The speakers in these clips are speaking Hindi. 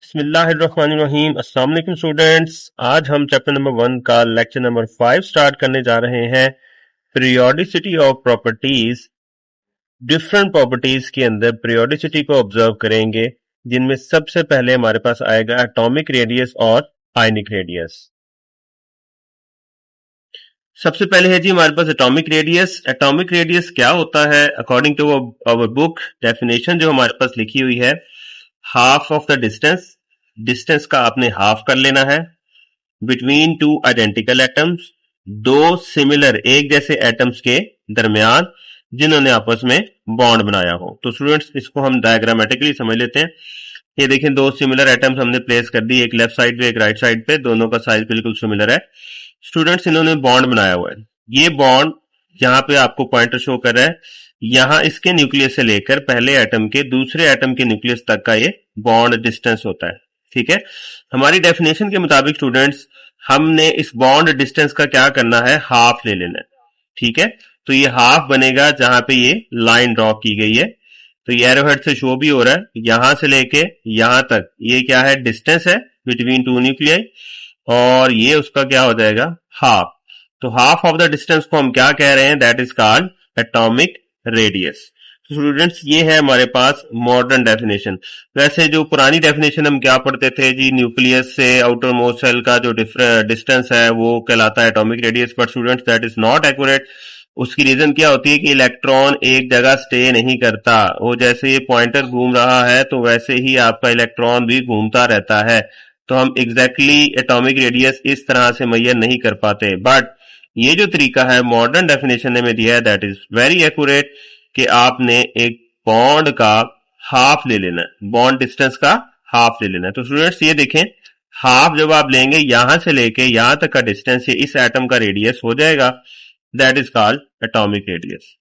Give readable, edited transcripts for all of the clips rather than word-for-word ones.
बिस्मिल्लाहिर्रहमानिर्रहीम। अस्सलाम वालेकुम स्टूडेंट्स, आज हम चैप्टर नंबर 1 का लेक्चर नंबर 5 स्टार्ट करने जा रहे हैं। Periodicity of properties. Different properties के अंदर पीरियोडिसिटी को ऑब्जर्व करेंगे, जिनमें सबसे पहले हमारे पास आएगा एटॉमिक रेडियस और आयनिक रेडियस। सबसे पहले है जी हमारे पास एटॉमिक रेडियस। एटॉमिक रेडियस क्या होता है? According to our book definition जो हमारे पास लिखी हुई है, half of the distance, distance का आपने हाफ कर लेना है बिटवीन टू आइडेंटिकल एटम्स, दो सिमिलर एक जैसे एटम्स के दरमियान जिन्होंने आपस में बॉन्ड बनाया हो। तो स्टूडेंट्स इसको हम डायग्रामेटिकली समझ लेते हैं। ये देखें, दो सिमिलर एटम्स हमने प्लेस कर दी, एक लेफ्ट साइड पे एक राइट साइड पे, दोनों का साइज बिल्कुल सिमिलर है। स्टूडेंट्स इन्होंने बॉन्ड बनाया हुआ है। ये बॉन्ड यहाँ पे आपको पॉइंटर शो कर रहा है, यहाँ इसके न्यूक्लियस से लेकर पहले एटम के दूसरे एटम के न्यूक्लियस तक का ये बॉन्ड डिस्टेंस होता है। ठीक है, हमारी डेफिनेशन के मुताबिक स्टूडेंट्स हमने इस बॉन्ड डिस्टेंस का क्या करना है, हाफ ले लेना है। ठीक है, तो ये हाफ बनेगा जहां पे ये लाइन ड्रॉ की गई है। तो ये एरोहेड से शो भी हो रहा है, यहां से लेके यहां तक ये क्या है, डिस्टेंस है बिटवीन टू न्यूक्लियाई, और ये उसका क्या हो जाएगा, हाफ। तो हाफ ऑफ द डिस्टेंस को हम क्या कह रहे हैं, that is called atomic radius. Students ये है हमारे पास मॉडर्न डेफिनेशन। वैसे जो पुरानी डेफिनेशन हम क्या पढ़ते थे जी, न्यूक्लियस से आउटर मोस्ट सेल का जो डिस्टेंस है वो कहलाता है atomic radius, but students that is not accurate. उसकी रीजन क्या होती है कि इलेक्ट्रॉन एक जगह स्टे नहीं करता, वो जैसे ये पॉइंटर घूम रहा है तो वैसे ही आपका इलेक्ट्रॉन भी घूमता रहता है। तो हम एग्जैक्टली एटॉमिक रेडियस इस तरह से मैयर नहीं कर पाते, बट ये जो तरीका है मॉडर्न डेफिनेशन ने में दिया है, दैट इज वेरी एक्यूरेट कि आपने एक बॉन्ड का हाफ ले लेना है, बॉन्ड डिस्टेंस का हाफ ले लेना है। तो स्टूडेंट्स ये देखें, हाफ जब आप लेंगे यहां से लेके यहां तक का डिस्टेंस, ये इस एटम का रेडियस हो जाएगा, that is called atomic radius.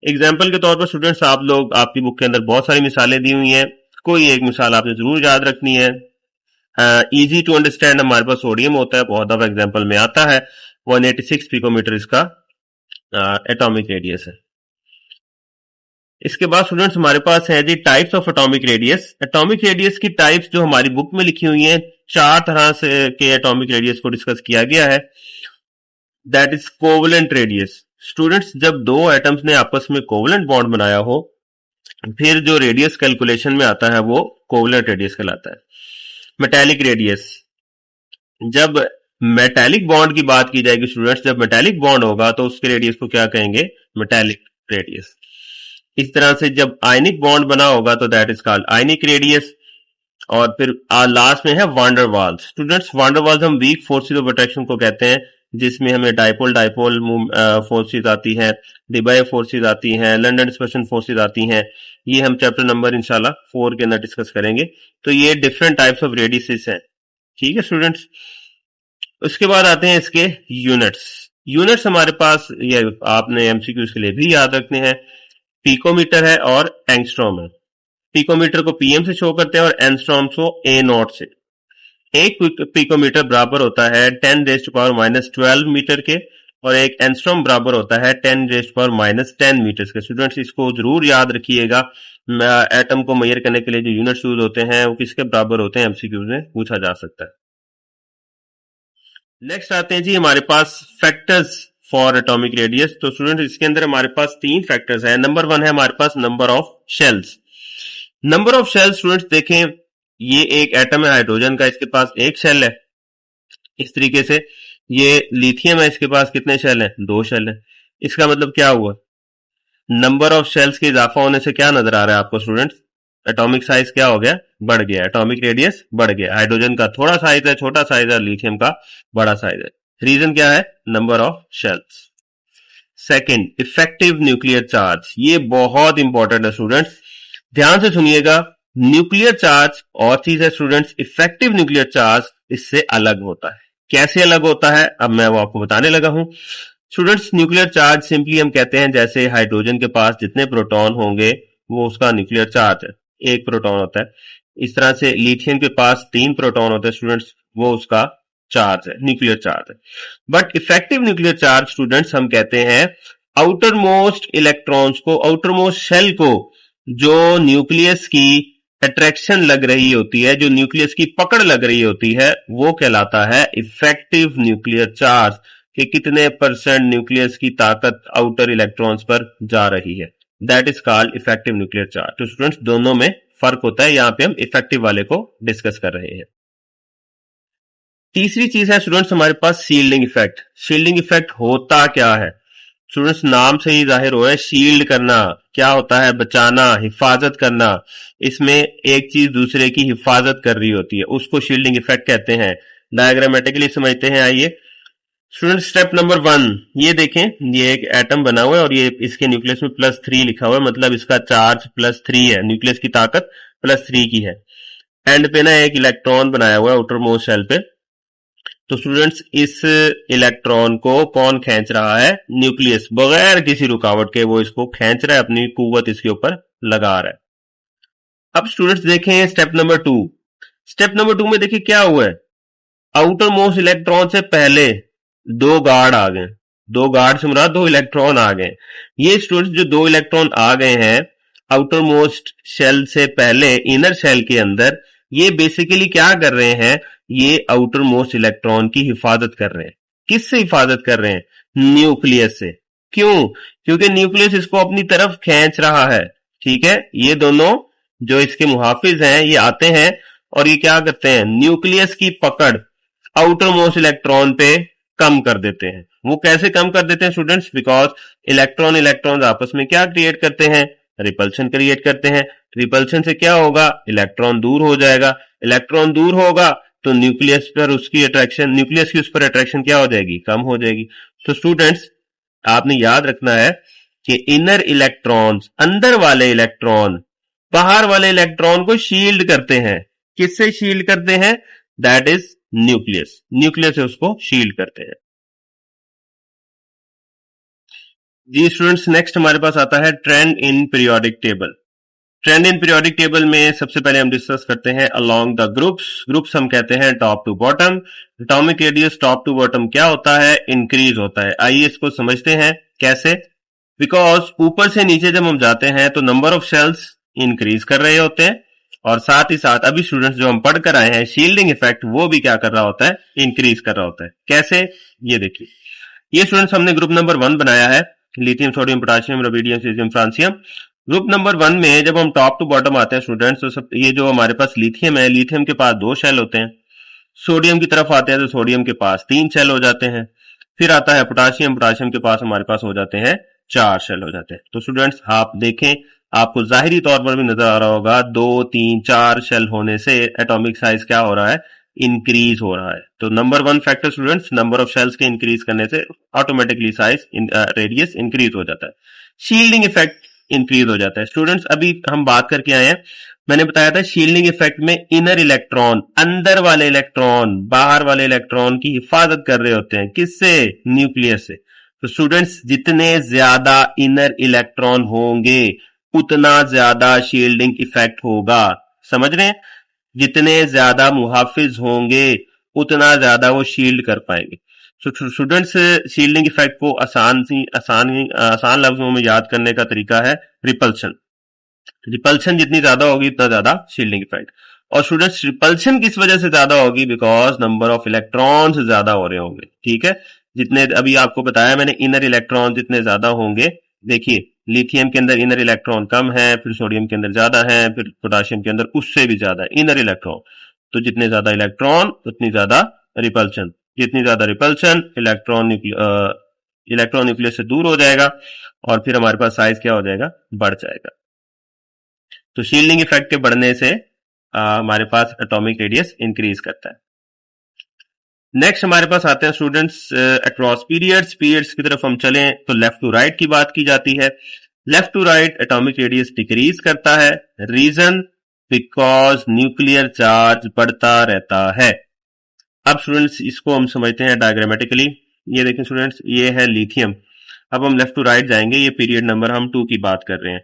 Example के तौर पर स्टूडेंट्स आप लोग, आपकी बुक के अंदर बहुत सारी मिसालें दी हुई हैं, कोई एक मिसाल आपने जरूर याद रखनी है। इजी टू अंडरस्टैंड हमारे पास सोडियम होता है, बहुत दफा एग्जाम्पल में आता है। 186 पिकोमीटर इसका एटॉमिक रेडियस है। इसके बाद स्टूडेंट्स हमारे पास है जी types of atomic radius. Atomic radius की टाइप्स जो हमारी बुक में लिखी हुई हैं, चार तरह से के एटॉमिक रेडियस को डिस्कस किया गया है। That is covalent radius. Students जब दो एटम्स ने आपस में कोवलेंट बॉन्ड बनाया हो, फिर जो रेडियस कैलकुलेशन में आता है वो कोवलेंट रेडियस कहलाता है। मेटालिक रेडियस, जब मेटालिक बॉन्ड की बात की जाएगी स्टूडेंट्स, जब मेटालिक बॉन्ड होगा तो उसके रेडियस को क्या कहेंगे, मेटालिक रेडियस। इस तरह से जब आयनिक बॉन्ड बना होगा तो that is called ionic radius. और फिर लास्ट में है वांडरवाल्स। स्टूडेंट्स वांडरवाल्स हम वीक फोर्सेस ऑफ अट्रैक्शन को कहते हैं, जिसमें हमें डाइपोल डाइपोल फोर्सेस आती हैं, डिबाई फोर्सेस आती हैं, लंडन डिस्पर्शन फोर्सेस आती हैं। ये हम चैप्टर नंबर इंशाल्लाह 4 के अंदर डिस्कस करेंगे। तो ये डिफरेंट टाइप्स ऑफ रेडियसेस हैं। ठीक है स्टूडेंट्स, उसके बाद आते हैं इसके यूनिट्स। यूनिट्स हमारे पास ये आपने एमसीक्यूज के लिए भी याद रखने हैं। पिकोमीटर है और एंगस्ट्रॉम है। पिकोमीटर को पीएम से शो करते हैं और एंगस्ट्रॉम को ए नॉट से। एक पिकोमीटर बराबर होता है 10⁻⁻12 मीटर के, और एक एंगस्ट्रॉम बराबर होता है 10⁻10 मीटर के। स्टूडेंट्स इसको जरूर याद रखिएगा, एटम को मेजर करने के लिए जो यूनिट्स यूज होते हैं वो किसके बराबर होते हैं, एमसीक्यूज में पूछा जा सकता है। नेक्स्ट आते हैं जी हमारे पास फैक्टर्स फॉर एटॉमिक रेडियस। तो स्टूडेंट इसके अंदर हमारे पास 3 फैक्टर्स हैं। नंबर 1 है हमारे पास number of shells. Number of shells students देखें, ये एक एटम है हाइड्रोजन का, इसके पास एक शेल है। इस तरीके से ये लिथियम है, इसके पास कितने शेल हैं, 2 शेल हैं। इसका मतलब क्या हुआ, नंबर ऑफ शेल्स के इजाफा होने से क्या नजर आ रहा है आपको स्टूडेंट्स, एटॉमिक साइज क्या हो गया, बढ़ गया, एटॉमिक रेडियस बढ़ गया। हाइड्रोजन का थोड़ा साइज है, छोटा साइज है, लिथियम का बड़ा साइज है। रीजन क्या है, number of shells. Second, effective nuclear charge. ये बहुत इंपॉर्टेंट है स्टूडेंट्स, ध्यान से सुनिएगा। न्यूक्लियर चार्ज और चीज है स्टूडेंट्स, इफेक्टिव न्यूक्लियर चार्ज इससे अलग होता है। कैसे अलग होता है, अब मैं वो आपको बताने लगा हूं। स्टूडेंट्स न्यूक्लियर चार्ज सिंपली हम कहते हैं जैसे हाइड्रोजन के पास जितने प्रोटॉन होंगे वो उसका न्यूक्लियर चार्ज है, 1 प्रोटॉन होता है। इस तरह से लिथियम के पास 3 प्रोटॉन होते हैं स्टूडेंट्स, वो उसका चार्ज है, न्यूक्लियर चार्ज है। But effective nuclear charge students हम कहते हैं आउटर मोस्ट इलेक्ट्रॉन्स को, आउटर मोस्ट शेल को, जो न्यूक्लियस की अट्रैक्शन लग रही होती है, जो न्यूक्लियस की पकड़ लग रही होती है, वो कहलाता है इफेक्टिव न्यूक्लियर चार्ज, कि कितने परसेंट न्यूक्लियस की ताकत आउटर इलेक्ट्रॉन्स पर जा रही है। That is called effective nuclear charge. तो स्टूडेंट्स दोनों में फर्क होता है, यहां पे हम इफेक्टिव वाले को डिस्कस कर रहे हैं। तीसरी चीज है स्टूडेंट्स हमारे पास शील्डिंग इफेक्ट। शील्डिंग इफेक्ट होता क्या है? स्टूडेंट्स नाम से ही जाहिर हो रहा है, शील्ड करना क्या होता है? बचाना, हिफाजत करना। इसमें एक चीज दूसरे की हिफाजत कर रही होती है, उसको शील्डिंग इफेक्ट कहते हैं। डायग्रामेटिकली समझते हैं, आइए स्टूडेंट। स्टेप नंबर 1, ये देखें, ये एक एटम बना हुआ है और ये इसके न्यूक्लियस में +3 लिखा हुआ है, मतलब इसका चार्ज +3 है, न्यूक्लियस की ताकत +3 की है। एंड पे ना एक इलेक्ट्रॉन बनाया हुआ है आउटर मोस्ट शेल पे। तो स्टूडेंट्स इस इलेक्ट्रॉन को कौन खींच रहा है? न्यूक्लियस, बगैर किसी रुकावट के वो इसको खींच रहा है, अपनी कुव्वत इसके ऊपर लगा रहा है। अब स्टूडेंट्स देखें स्टेप नंबर 2। स्टेप नंबर 2 में देखिए क्या हुआ है, आउटर मोस्ट इलेक्ट्रॉन से पहले 2 गार्ड आ गए। 2 गार्ड से मुराद 2 इलेक्ट्रॉन आ गए। ये स्टूडेंट्स जो 2 इलेक्ट्रॉन आ गए हैं आउटर मोस्ट शेल से पहले इनर शेल के अंदर, ये बेसिकली क्या कर रहे हैं? ये आउटर मोस्ट इलेक्ट्रॉन की हिफाजत कर रहे हैं। किससे हिफाजत कर रहे हैं? न्यूक्लियस से। क्यों? क्योंकि न्यूक्लियस इसको अपनी तरफ खींच रहा है। ठीक है, ये दोनों जो इसके मुहाफिज हैं ये आते हैं और ये क्या करते हैं? न्यूक्लियस की पकड़ आउटर मोस्ट इलेक्ट्रॉन पे कम कर देते हैं। वो कैसे कम कर देते हैं स्टूडेंट्स? बिकॉज इलेक्ट्रॉन आपस में क्या क्रिएट करते हैं? रिपल्शन क्रिएट करते हैं। रिपल्शन से क्या होगा? इलेक्ट्रॉन दूर हो जाएगा। इलेक्ट्रॉन दूर होगा तो न्यूक्लियस पर उसकी अट्रैक्शन, न्यूक्लियस की उस पर अट्रैक्शन क्या हो जाएगी? कम हो जाएगी। तो स्टूडेंट्स आपने याद रखना है कि इनर इलेक्ट्रॉन्स, अंदर वाले इलेक्ट्रॉन बाहर वाले इलेक्ट्रॉन को शील्ड करते हैं। किससे शील्ड करते हैं? That is nucleus. न्यूक्लियस से उसको शील्ड करते हैं। जी स्टूडेंट्स, नेक्स्ट हमारे पास आता है trend in periodic table. Trend in periodic table में सबसे पहले हम डिस्कस करते हैं अलोंग द ग्रुप्स। ग्रुप्स हम कहते हैं top to bottom. Atomic radius top to bottom क्या होता है? इंक्रीज होता है। आइए इसको समझते हैं कैसे। बिकॉज ऊपर से नीचे जब हम जाते हैं तो नंबर ऑफ शेल्स इंक्रीज कर रहे होते हैं और साथ ही साथ अभी स्टूडेंट्स जो हम पढ़ कर आए हैं शील्डिंग इफेक्ट, वो भी क्या कर रहा होता है? इंक्रीज कर रहा होता है। कैसे? ये देखिए, ये स्टूडेंट्स हमने ग्रुप नंबर 1 बनाया है, lithium, sodium, potassium, rubidium, caesium, francium. Group number 1 में जब हम टॉप टू बॉटम आते हैं स्टूडेंट्स, तो सब ये जो हमारे पास लिथियम है, लिथियम के पास 2 शेल होते हैं। सोडियम की तरफ आते हैं तो सोडियम के पास 3 शेल हो जाते हैं। फिर आता है पोटाशियम, पोटाशियम के पास हमारे पास हो जाते हैं 4 शेल हो जाते हैं। तो स्टूडेंट्स आप देखें, आपको जाहिरी तौर पर भी नजर आ रहा होगा 2, 3, 4 शेल होने से एटॉमिक साइज क्या हो रहा है? इंक्रीज हो रहा है। तो number 1 factor students, number of shells के इंक्रीज करने से ऑटोमेटिकली साइज रेडियस इंक्रीज हो जाता है। शील्डिंग इफेक्ट इंक्रीज हो जाता है। स्टूडेंट्स अभी हम बात करके आए हैं, मैंने बताया था शील्डिंग इफेक्ट में इनर इलेक्ट्रॉन, अंदर वाले इलेक्ट्रॉन बाहर वाले इलेक्ट्रॉन की हिफाजत कर रहे होते हैं। किससे? न्यूक्लियस से। तो स्टूडेंट्स जितने ज्यादा इनर इलेक्ट्रॉन होंगे उतना ज्यादा शील्डिंग इफेक्ट होगा। समझ रहे हैं? जितने ज्यादा मुहाफिज होंगे उतना ज्यादा वो शील्ड कर पाएंगे। स्टूडेंट्स शील्डिंग इफेक्ट को आसान लफ्जों में याद करने का तरीका है रिपल्शन। रिपल्शन जितनी ज्यादा होगी उतना ज्यादा शील्डिंग इफेक्ट। और स्टूडेंट्स रिपल्शन किस वजह से ज्यादा होगी? बिकॉज नंबर ऑफ इलेक्ट्रॉन्स ज्यादा हो रहे होंगे। ठीक है, जितने अभी आपको बताया मैंने, इनर इलेक्ट्रॉन जितने ज्यादा होंगे, देखिए लिथियम के अंदर इनर इलेक्ट्रॉन कम है, फिर सोडियम के अंदर ज्यादा है, फिर पोटाशियम के अंदर उससे भी ज्यादा है इनर इलेक्ट्रॉन। तो जितने ज्यादा इलेक्ट्रॉन उतनी ज्यादा रिपल्शन। जितनी ज्यादा रिपल्शन, इलेक्ट्रॉन न्यूक्लियस से दूर हो जाएगा और फिर हमारे पास साइज क्या हो जाएगा? बढ़ जाएगा। तो शील्डिंग इफेक्ट के बढ़ने से हमारे पास एटॉमिक रेडियस इंक्रीज करता है। नेक्स्ट हमारे पास आते हैं स्टूडेंट्स अक्रॉस पीरियड्स। पीरियड्स की तरफ हम चलें तो लेफ्ट टू राइट की बात की जाती है। Left to right atomic radius decrease करता है। रीजन? बिकॉज न्यूक्लियर चार्ज बढ़ता रहता है। अब स्टूडेंट्स इसको हम समझते हैं डायग्रामेटिकली। ये देखें स्टूडेंट्स, ये है लिथियम। अब हम लेफ्ट टू राइट जाएंगे, ये पीरियड नंबर हम 2 की बात कर रहे हैं।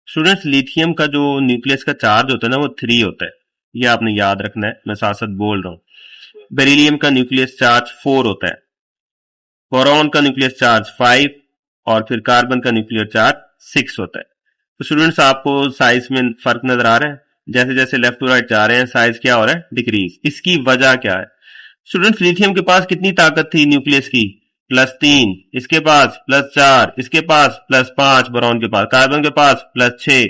स्टूडेंट्स लिथियम का जो न्यूक्लियस का चार्ज होता है ना, वो 3 होता है। ये आपने याद रखना है, मैं साथ साथ बोल रहा हूं। बेरिलियम का न्यूक्लियस चार्ज 4 होता है। बोरॉन का न्यूक्लियस चार्ज 5 और फिर कार्बन का न्यूक्लियर चार्ज 6 होता है। तो स्टूडेंट्स आपको साइज में फर्क नजर आ रहा है? जैसे जैसे लेफ्ट टू राइट जा रहे हैं साइज क्या हो रहा है, डिक्रीज। इसकी वजह क्या है? स्टूडेंट्स, लिथियम के पास कितनी ताकत थी न्यूक्लियस की? +3, इसके पास +4, इसके पास +5, बोरॉन के पास, कार्बन के पास +6।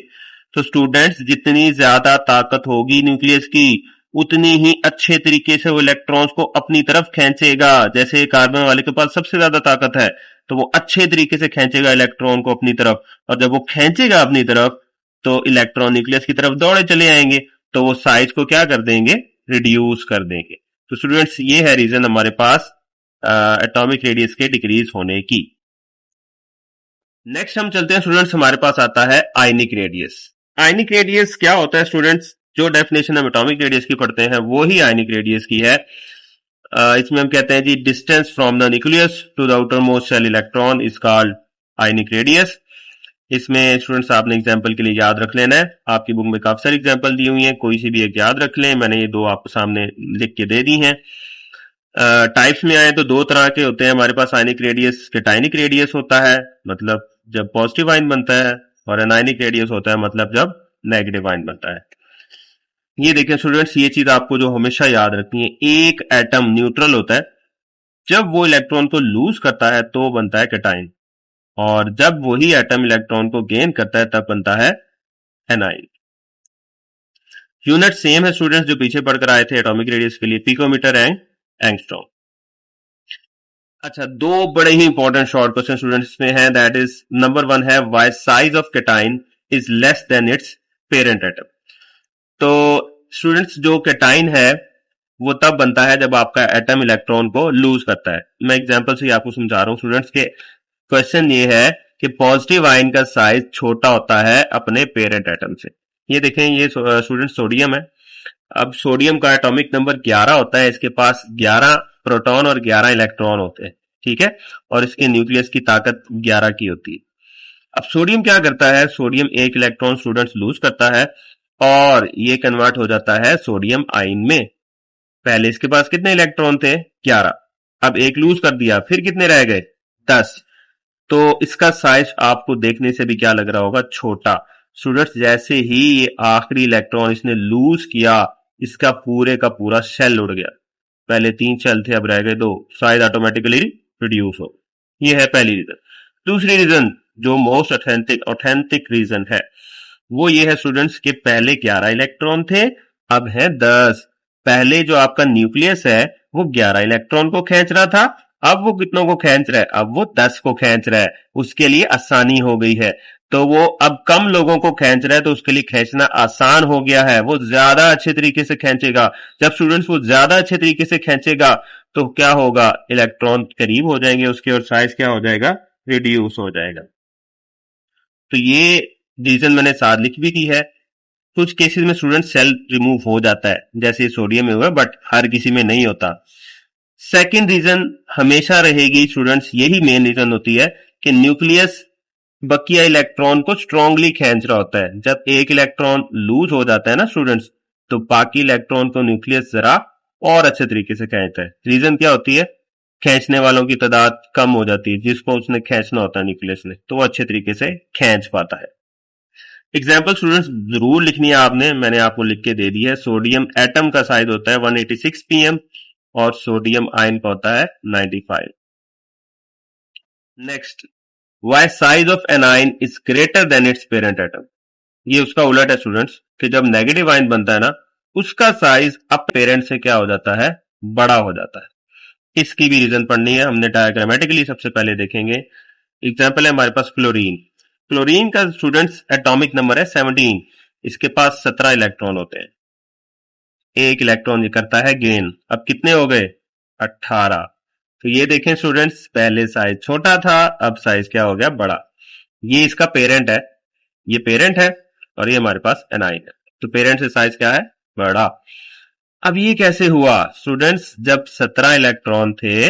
तो स्टूडेंट्स, जितनी ज्यादा ताकत होगी न्यूक्लियस की, उतनी ही अच्छे तरीके से वो इलेक्ट्रॉन्स को अपनी तरफ खींचेगा। जैसे कार्बन वाले के पास सबसे ज्यादा ताकत है, तो वो अच्छे तरीके से खींचेगा इलेक्ट्रॉन को अपनी तरफ, और जब वो खींचेगा अपनी तरफ तो इलेक्ट्रॉन न्यूक्लियस की तरफ दौड़े चले आएंगे, तो वो साइज को क्या कर देंगे, रिड्यूस कर देंगे। तो स्टूडेंट्स, ये है रीजन हमारे पास एटॉमिक रेडियस के डिक्रीज होने की। नेक्स्ट हम चलते हैं स्टूडेंट्स, हमारे पास आता है आयनिक रेडियस। आयनिक रेडियस क्या होता है स्टूडेंट्स? जो डेफिनेशन हम एटॉमिक रेडियस की पढ़ते हैं वो ही आयनिक रेडियस की है। इसमें हम कहते हैं जी, distance from the nucleus to the outermost shell electron is called ionic radius. इसमें स्टूडेंट्स आपने एग्जांपल के लिए याद रख लेना है, आपकी बुक में काफी सारी एग्जांपल दी हुई हैं, कोई सी भी एक याद रख लें। मैंने ये दो आपको सामने लिख के दे दी हैं। टाइप्स में आए तो दो तरह के होते हैं हमारे पास आयनिक रेडियस। कैटायनिक रेडियस होता है, मतलब जब पॉजिटिव आयन बनता है, और एनायनिक रेडियस होता है, मतलब जब नेगेटिव आयन बनता है। ये देखें स्टूडेंट्स, ये चीज आपको जो हमेशा याद रखनी है, एक एटम न्यूट्रल होता है, जब वो इलेक्ट्रॉन को लूज करता है तो बनता है कैटायन, और जब वही एटम इलेक्ट्रॉन को गेन करता है तब बनता है एनायन। यूनिट सेम है स्टूडेंट्स जो पीछे पढ़कर आए थे एटॉमिक रेडियस के लिए, पिकोमीटर एंड एंगस्ट्रॉम। अच्छा, दो बड़े ही इंपॉर्टेंट शॉर्ट क्वेश्चन स्टूडेंट्स में है, दैट इज नंबर 1 है, why size of cation is less than it's parent atom. तो स्टूडेंट्स, जो कैटायन है वो तब बनता है जब आपका एटम इलेक्ट्रॉन को लूज करता है। मैं एग्जांपल से ही आपको समझा रहा हूं स्टूडेंट्स के। क्वेश्चन ये है कि पॉजिटिव आयन का साइज छोटा होता है अपने पेरेंट एटम से। ये देखें, ये स्टूडेंट सोडियम है। अब सोडियम का एटॉमिक नंबर 11 होता है, इसके पास 11 प्रोटॉन और 11 इलेक्ट्रॉन होते हैं, ठीक है, और इसके न्यूक्लियस की ताकत 11 की होती है। अब सोडियम क्या करता है? सोडियम एक इलेक्ट्रॉन स्टूडेंट्स लूज करता है और ये कन्वर्ट हो जाता है सोडियम आयन में। पहले इसके पास कितने इलेक्ट्रॉन थे? 11। अब एक लूज कर दिया, फिर कितने रह गए? 10। तो इसका साइज आपको देखने से भी क्या लग रहा होगा? छोटा। स्टूडेंट्स, जैसे ही ये आखिरी इलेक्ट्रॉन इसने लूज किया, इसका पूरे का पूरा शेल उड़ गया। पहले 3 शेल थे, अब रह गए 2, साइज ऑटोमेटिकली रिड्यूस हो। ये है पहली रीजन। दूसरी रीजन जो मोस्ट ऑथेंटिक रीजन है वो ये है स्टूडेंट्स कि पहले 11 इलेक्ट्रॉन थे, अब है 10। पहले जो आपका न्यूक्लियस है वो 11 इलेक्ट्रॉन को खींच रहा था, अब वो कितनों को खींच रहा है? अब वो 10 को खींच रहा है। उसके लिए आसानी हो गई है, तो वो अब कम लोगों को खींच रहा है, तो उसके लिए खींचना आसान हो गया है, वो ज्यादा अच्छे तरीके से खींचेगा। जब स्टूडेंट्स वो ज्यादा अच्छे तरीके से खींचेगा तो क्या होगा? इलेक्ट्रॉन करीब हो जाएंगे उसके, और साइज क्या हो जाएगा? रिड्यूस हो जाएगा। तो ये रीजन मैंने साथ लिख भी दी है। कुछ केसेस में स्टूडेंट सेल रिमूव हो जाता है, जैसे सोडियम में हुआ, बट हर किसी में नहीं होता। सेकेंड रीजन हमेशा रहेगी स्टूडेंट्स, यही मेन रीजन होती है कि न्यूक्लियस बकिया इलेक्ट्रॉन को स्ट्रांगली खींच रहा होता है। जब एक इलेक्ट्रॉन लूज हो जाता है ना स्टूडेंट्स, तो बाकी इलेक्ट्रॉन को न्यूक्लियस जरा और अच्छे तरीके से खींचता है। रीजन क्या होती है? खींचने वालों की तादाद कम हो जाती है, जिसको उसने खींचना होता है न्यूक्लियस ने, तो वो अच्छे तरीके से खींच पाता है। एग्जाम्पल स्टूडेंट्स जरूर लिखनी है आपने, मैंने आपको लिख के दे दी है। सोडियम एटम का साइज होता है 186 pm और सोडियम आयन का होता है 95। Next, why size of anion is greater than it's parent atom. ये उसका उलट है स्टूडेंट्स, कि जब नेगेटिव आयन बनता है ना, उसका साइज अब पेरेंट से क्या हो जाता है? बड़ा हो जाता है। इसकी भी रीजन पढ़नी है, हमने डायग्रामेटिकली सबसे पहले देखेंगे। एग्जाम्पल है हमारे पास क्लोरीन। क्लोरीन का स्टूडेंट्स एटॉमिक नंबर है 17, इसके पास 17 इलेक्ट्रॉन होते हैं। एक इलेक्ट्रॉन ये करता है गेन, अब कितने हो गए? 18। तो ये देखें स्टूडेंट्स, पहले साइज छोटा था, अब साइज क्या हो गया? बड़ा। ये इसका पेरेंट है, ये पेरेंट है, और ये हमारे पास एनाइन है, तो पेरेंट से साइज क्या है? बड़ा। अब ये कैसे हुआ स्टूडेंट्स? जब 17 इलेक्ट्रॉन थे,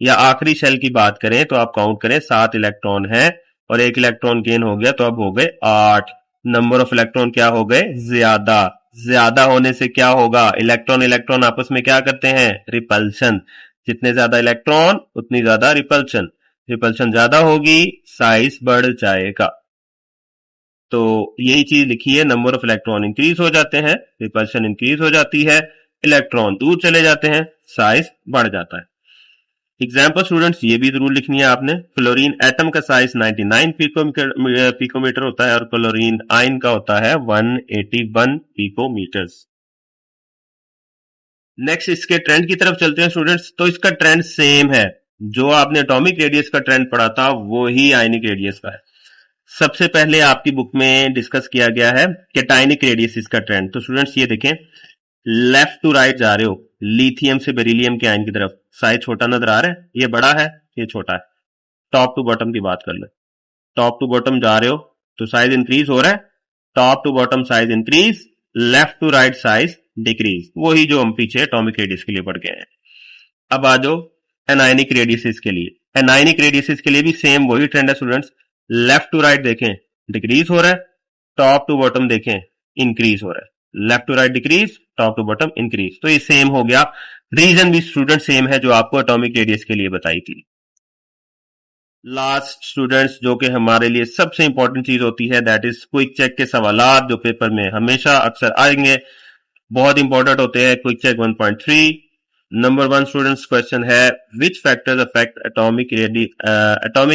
या आखिरी शेल की बात करें तो आप काउंट करें 7 इलेक्ट्रॉन है, और एक इलेक्ट्रॉन गेन हो गया, तो अब हो गए 8। नंबर ऑफ इलेक्ट्रॉन क्या हो गए? ज्यादा। ज्यादा होने से क्या होगा? इलेक्ट्रॉन इलेक्ट्रॉन आपस में क्या करते हैं? रिपल्शन। जितने ज्यादा इलेक्ट्रॉन उतनी ज्यादा रिपल्शन। रिपल्शन ज्यादा होगी, साइज बढ़ जाएगा। तो यही चीज लिखी है, नंबर ऑफ इलेक्ट्रॉन इंक्रीज हो जाते हैं, रिपल्शन इंक्रीज हो जाती है, इलेक्ट्रॉन दूर चले जाते हैं, साइज बढ़ जाता है। एग्जाम्पल स्टूडेंट्स ये भी जरूर लिखनी है आपने। क्लोरीन एटम का साइज 99 पिकोमीटर होता है और क्लोरीन आयन का होता है 181 पिकोमीटर्स। नेक्स्ट इसके ट्रेंड की तरफ चलते हैं स्टूडेंट्स। तो इसका ट्रेंड सेम है, जो आपने एटॉमिक रेडियस का ट्रेंड पढ़ा था वो ही आयनिक रेडियस का है। सबसे पहले आपकी बुक में डिस्कस किया गया है कैटायनिक रेडियस इसका ट्रेंड। तो स्टूडेंट्स ये देखें, लेफ्ट टू राइट जा रहे हो, लिथियम से बेरिलियम के आयन की तरफ, साइज छोटा नजर आ रहा है, ये बड़ा है, ये छोटा है। टॉप टू बॉटम की बात कर ले, टॉप टू बॉटम जा रहे हो तो साइज इंक्रीज हो रहा है, top to bottom size increase, left to right size decrease, वही जो हम पीछे एटॉमिक रेडियस के लिए पढ़ गए हैं। अब आ जाओ एनायनिक रेडियस के लिए। एनायनिक रेडियस के लिए भी सेम वही ट्रेंड है स्टूडेंट्स, लेफ्ट टू राइट देखें डिक्रीज हो रहा है, टॉप टू बॉटम देखें इंक्रीज हो रहा है, left to right decrease, top to bottom increase. तो ये सेम हो गया, रीजन भी स्टूडेंट सेम है जो आपको एटॉमिक रेडियस के लिए बताई थी। लास्ट स्टूडेंट्स जो कि हमारे लिए सबसे इंपॉर्टेंट चीज होती है, दैट इज क्विक चेक के सवालात जो पेपर में हमेशा अक्सर आएंगे, बहुत इंपॉर्टेंट होते हैं। Quick check 1.3 number 1 students question है, which factors affect atomic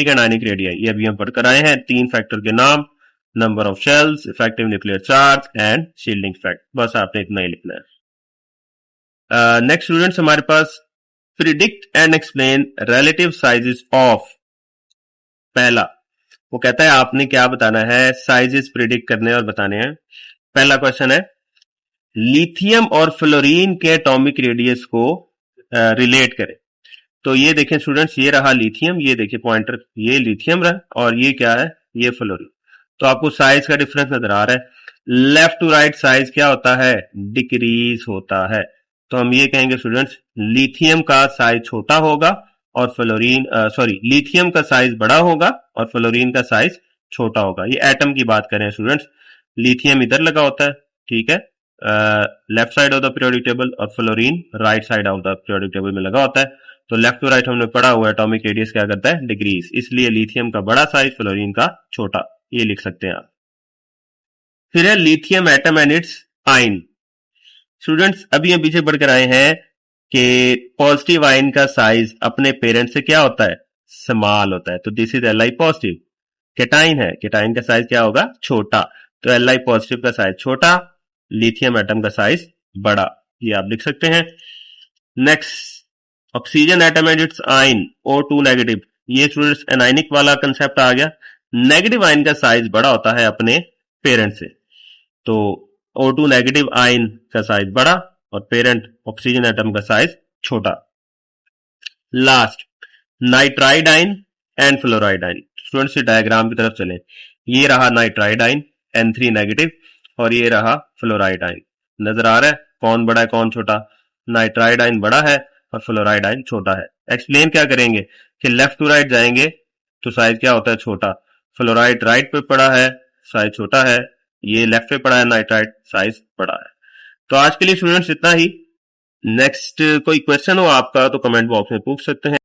and ionic radii. ये अभी हम पढ़कर आए हैं, 3 फैक्टर के नाम, number of shells, effective nuclear charge and shielding effect. बस आपने इतना ही लिखना है। नेक्स्ट स्टूडेंट्स हमारे पास predict and explain relative sizes of. पहला वो कहता है आपने क्या बताना है, साइजेस प्रिडिक्ट करने और बताने हैं। पहला क्वेश्चन है, लिथियम और फ्लोरीन के एटॉमिक रेडियस को रिलेट करें। तो ये देखें स्टूडेंट्स, ये रहा लिथियम, ये देखिए पॉइंटर, ये लिथियम रहा और ये क्या है, ये फ्लोरीन। तो आपको साइज का डिफरेंस नजर आ रहा है। लेफ्ट टू राइट साइज क्या होता है, डिक्रीज होता है। तो हम ये कहेंगे स्टूडेंट्स, लिथियम का साइज छोटा होगा और फ्लोरीन लिथियम का साइज बड़ा होगा और फ्लोरीन का साइज छोटा होगा। ये एटम की बात करें स्टूडेंट्स, लिथियम इधर लगा होता है, ठीक है, left side of the periodic table, और fluorine right side of the periodic table में लगा होता है। तो लेफ्ट टू राइट हमने पढ़ा हुआ, एटॉमिक रेडियस क्या करता है, डिक्रीज, इसलिए लिथियम का बड़ा साइज, फ्लोरीन का छोटा, ये लिख सकते हैं आप। फिर है lithium atom and it's ion. Students अभी हम पीछे बढ़कर आए हैं कि पॉजिटिव आयन का साइज अपने पेरेंट से क्या होता है, स्मॉल होता है। तो this is Li positive. Cation है, केटाइन का साइज क्या होगा, छोटा। तो Li पॉजिटिव का साइज छोटा, लिथियम एटम का साइज बड़ा, ये आप लिख सकते हैं। Next, oxygen atom and it's ion, O2 negative. ये स्टूडेंट्स एनाइनिक वाला कंसेप्ट आ गया। नेगेटिव आयन का साइज बड़ा होता है अपने पेरेंट से, तो O2 नेगेटिव आयन का साइज बड़ा और पेरेंट ऑक्सीजन एटम का साइज छोटा। Last, nitride ion and fluoride ion. Students diagram की तरफ चलें, ये रहा नाइट्राइड आयन N3 नेगेटिव और ये रहा फ्लोराइड आयन। नजर आ रहा है कौन बड़ा है कौन छोटा, नाइट्राइड आयन बड़ा है और फ्लोराइड आयन छोटा है। एक्सप्लेन क्या करेंगे कि लेफ्ट टू राइट जाएंगे तो साइज क्या होता है, छोटा। फ्लोराइड राइट पे पड़ा है, साइज छोटा है, ये लेफ्ट पे पड़ा है नाइट्राइड, साइज बड़ा है। तो आज के लिए स्टूडेंट्स इतना ही। नेक्स्ट कोई क्वेश्चन हो आपका तो कमेंट बॉक्स में पूछ सकते हैं।